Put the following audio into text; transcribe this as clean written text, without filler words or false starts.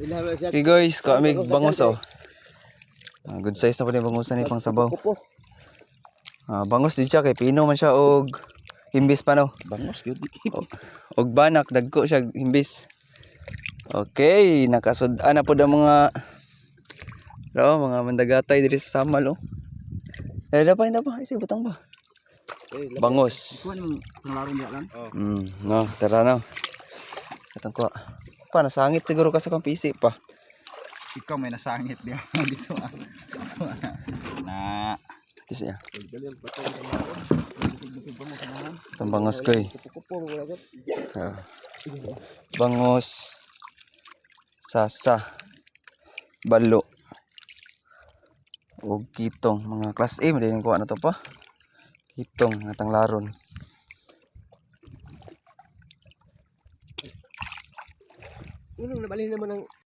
Okay guys, kami bangos oh. Good size na po yung bangosan ni pang sabaw. Bangos din siya kay pino man siya og himbis pa no. Bangos gyud. Og banak dagko siya himbis. Okay, nakasud-an na po ang mga mandagatay diri sa Samal oh. Dapat isi butang ba? Bangos. Kuan yung panglarong dia lang. No, tara na. Katong ko. Pa nasangit siguro ka sa pisi pa. Ikaw may nasangit dia dito ah. Na Tis ya. Itong bangos ko eh. Bangos. Sasa. Balo. O kitong. Mga class A. Madaling kuha na to pa. Kitong. Atang laron. Unong nabali naman ng